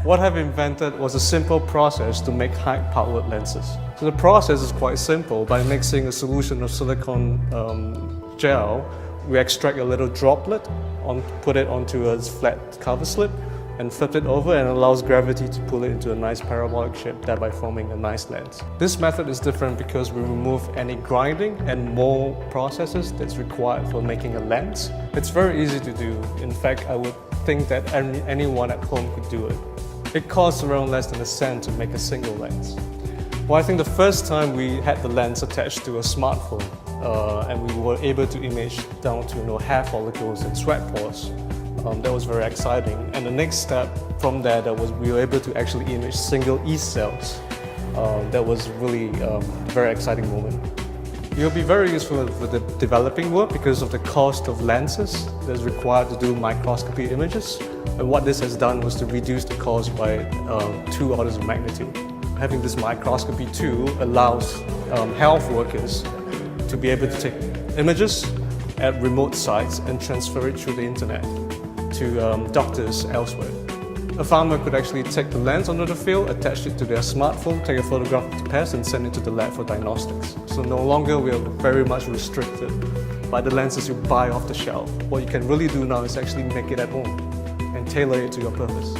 What I've invented was a simple process to make high-powered lenses. So the process is quite simple. By mixing a solution of silicone gel, we extract a little droplet, put it onto a flat cover slip, and flip it over, and allows gravity to pull it into a nice parabolic shape, thereby forming a nice lens. This method is different because we remove any grinding and mold processes that's required for making a lens. It's very easy to do. In fact, I would think that anyone at home could do it. It costs around less than a cent to make a single lens. Well, I think the first time we had the lens attached to a smartphone and we were able to image down to hair follicles and sweat pores, that was very exciting. And the next step from there, we were able to actually image single yeast cells. That was really a very exciting moment. It will be very useful for the developing work because of the cost of lenses that's required to do microscopy images. And what this has done was to reduce the cost by 2 orders of magnitude. Having this microscopy tool allows health workers to be able to take images at remote sites and transfer it through the internet to doctors elsewhere. A farmer could actually take the lens onto the field, attach it to their smartphone, take a photograph of the pest and send it to the lab for diagnostics. So no longer we are very much restricted by the lenses you buy off the shelf. What you can really do now is actually make it at home and tailor it to your purpose.